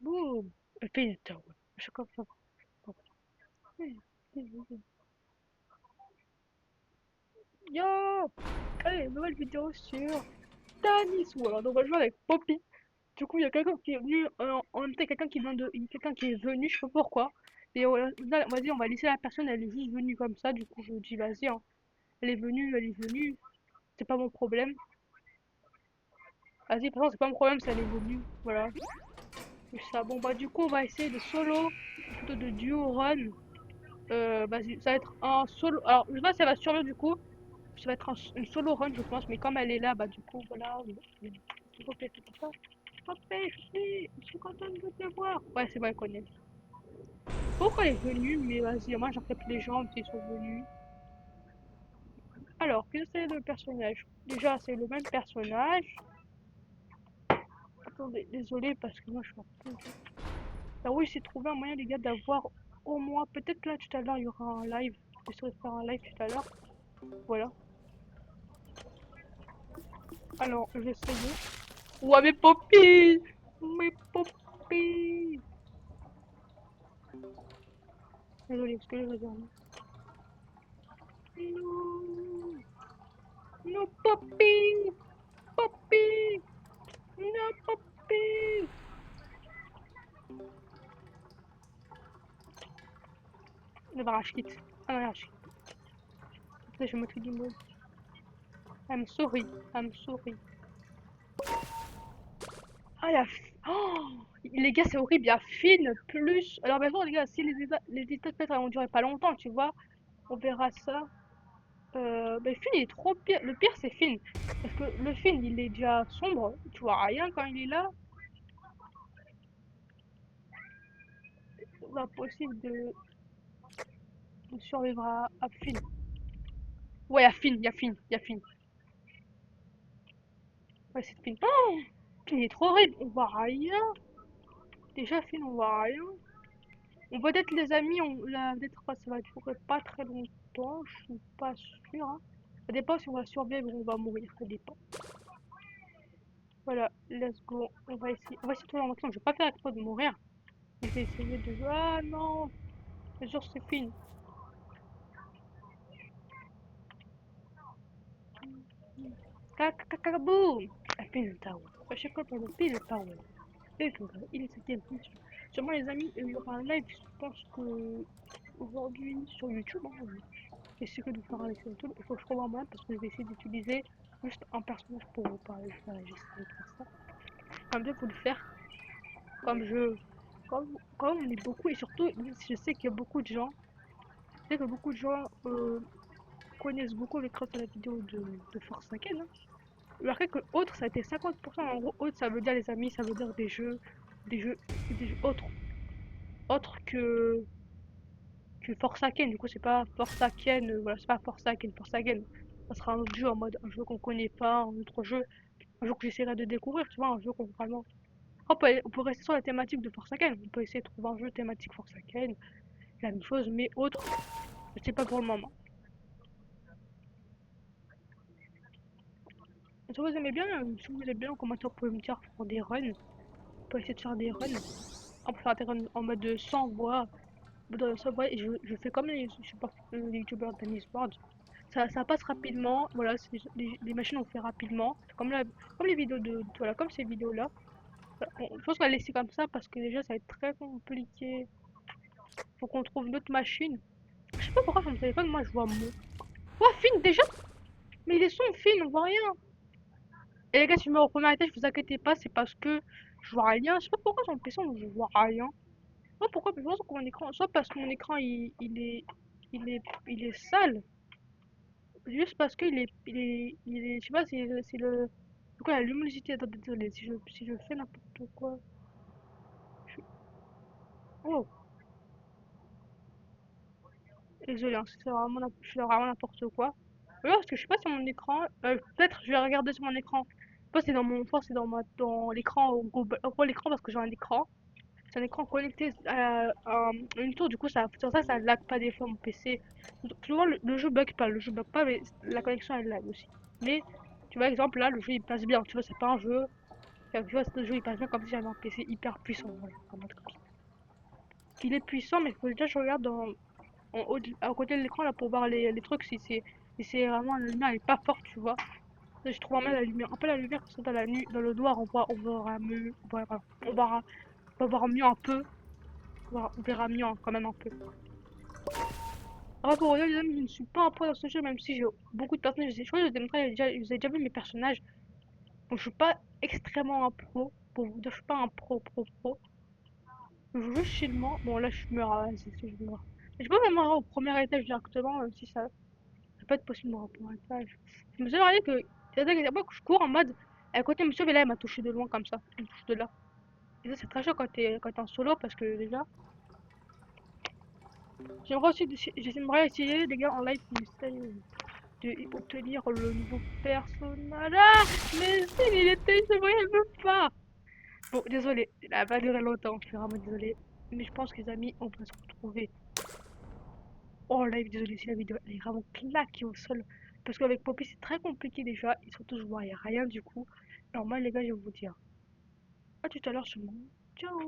Boum. Finito. Je comprends. Yo! Allez, nouvelle vidéo sur Tanis World. On va jouer avec Poppy. Du coup, il y a quelqu'un qui est venu, en même temps, quelqu'un qui vient de, quelqu'un qui est venu, je sais pas pourquoi. Et vas-y, on va laisser la personne, elle est juste venue comme ça. Du coup, je dis, vas-y, hein. Elle est venue. C'est pas mon problème. Vas-y, de toute façon, c'est pas mon problème si elle est venue. Voilà. C'est ça. Bon, bah, du coup, on va essayer de solo, plutôt de duo run. Vas-y, ça va être un solo. Alors, je sais pas si elle va survivre du coup. Ça va être une solo run, je pense, mais comme elle est là, bah du coup, voilà. Hop, c'est pour ça. Hop, je suis contente de te voir. Ouais, c'est vrai, elle connaît. Pourquoi elle est venue? Mais vas-y, moi j'accepte les gens qui sont venus. Alors, quel c'est le personnage? Déjà, c'est le même personnage. Attendez, désolé parce que moi je suis un peu. Ah oui, j'ai trouvé un moyen, les gars, d'avoir au moins. Peut-être là tout à l'heure, il y aura un live. J'essaierai de faire un live tout à l'heure. Voilà. Alors, je vais essayer. Ouais, mes Poppy! Mes Poppy! Désolé, parce que je vais dire non. Non! Non, Poppy! Poppy! Non, Poppy! Le barrage quitte. Ah non, rage quitte. Après, je vais mettre du mot. I'm sorry. I'm sorry. Ah, Oh! Les gars, c'est horrible. Il y a Finn plus. Alors, maintenant, les gars, si les états de peut-être vont durer pas longtemps, tu vois, on verra ça. Ben Finn, il est trop pire. Le pire, c'est Finn. Parce que le Finn, il est déjà sombre. Tu vois rien quand il est là. C'est impossible de survivre à Finn. Ouais, à Finn, il y a Finn, il y a Finn. Ouais, c'est Finn. Oh, Finn, il est trop horrible. On voit rien. Déjà, Finn, on voit rien. On peut être les amis, on là, peut-être pas, ça va durer pas très longtemps. Je suis pas sûre, hein. Ça dépend si on va survivre ou on va mourir. Ça dépend. Voilà, let's go. On va essayer de trouver un maximum. Je vais pas faire exprès de mourir. Je vais essayer de jouer. Ah non! Le jour c'est fini. Kakaboum! I feel the tower. I check out pour le pile power. Il est septième. Sûrement les amis, il y aura un live, je pense que aujourd'hui sur YouTube. Hein, j'essaierai de faire un live sur YouTube. Il faut que je trouve un moyen parce que je vais essayer d'utiliser juste un personnage pour vous parler. Voilà, j'essaie de faire ça. Comme bien pour le faire. Comme je. Comme on est beaucoup et surtout, je sais qu'il y a beaucoup de gens. Je sais que beaucoup de gens connaissent beaucoup avec grâce à la vidéo de Forsaken. Hein. Remarquez que autre ça a été 50%. En gros, autre ça veut dire les amis, ça veut dire des jeux, des jeux autres que Forsaken. Du coup, c'est pas Forsaken, voilà, c'est pas Forsaken, Forsaken. Ça sera un autre jeu en mode un jeu qu'on connaît pas, un autre jeu, un jeu que j'essaierai de découvrir, tu vois, un jeu qu'on vraiment. On peut rester sur la thématique de Forsaken. On peut essayer de trouver un jeu thématique Forsaken, la même chose, mais autre, je sais pas pour le moment. Si vous aimez bien, si vous aimez bien en commentaire, vous pouvez me dire pour des runs. On peut essayer de faire des runs. On peut faire des runs en mode 100 voix. Ça, ouais, je fais comme je sais pas, les youtubeurs Dennis Ward. Ça passe rapidement, voilà, les machines ont fait rapidement. Comme les vidéos voilà, comme ces vidéos-là. Voilà, je pense qu'on va laisser comme ça parce que déjà ça va être très compliqué. Faut qu'on trouve une autre machine. Je sais pas pourquoi sur mon téléphone, moi je vois mon. Oh, Finn déjà? Mais il est son Finn, on voit rien. Et les gars, si je me mets au premier étage, vous inquiétez pas, c'est parce que je vois rien. Je sais pas pourquoi sur mon PC je vois rien. Soit pourquoi, je pense que mon écran, soit parce que mon écran il est sale, juste parce que je sais pas, c'est c'est quoi la luminosité, attends, désolé, si je fais n'importe quoi, je- oh, désolé, hein, je fais vraiment n'importe quoi. Ouais, parce que je sais pas sur mon écran, peut-être je vais regarder sur mon écran, je pense que c'est dans l'écran, au gros l'écran parce que j'ai un écran. C'est un écran connecté à une tour, du coup, sur ça, ça lag pas des fois mon PC. Souvent, le jeu bug pas, mais la connexion elle lag aussi. Mais, tu vois, exemple, là, le jeu il passe bien, tu vois, c'est pas un jeu. Tu vois, ce jeu il passe bien comme si j'avais un PC hyper puissant, voilà, en mode comme ça. Il est puissant, mais il faut déjà que je regarde en haut, à côté de l'écran là pour voir les trucs si c'est vraiment la lumière elle est pas forte, tu vois. Je trouve en mal la lumière, un peu la lumière comme ça dans la nuit, dans le noir, on verra mieux, on va voir mieux un peu, on verra mieux hein, quand même un peu. Après pour autant, les amis, je ne suis pas un pro dans ce jeu, même si j'ai beaucoup de personnages, je crois que je vous ai montré, vous avez déjà vu mes personnages. Donc je suis pas extrêmement un pro, pour vous dire, je suis pas un pro. Je joue juste chilement. Bon là je meurs, hein, c'est si je meurs. Je peux même aller au premier étage directement, même si ça peut être possible de au premier étage. Je me suis rappelé que, c'est vrai que je cours en mode, à côté monsieur, mais là il m'a touché de loin comme ça, il me touche de là. Et ça c'est très chaud quand t'es en solo parce que déjà, j'aimerais essayer les gars en live qui essayent de obtenir le nouveau personnage. Ah, mais si, il était, je voyais même pas. Bon, désolé, elle a pas duré longtemps, je suis vraiment désolé. Mais je pense que les amis, on va se retrouver en live. Désolé si la vidéo elle est vraiment claquée au sol. Parce qu'avec Poppy, c'est très compliqué déjà. Et surtout, je vois rien du coup. Alors, moi, les gars, je vais vous dire à tout à l'heure sur mon. Ciao!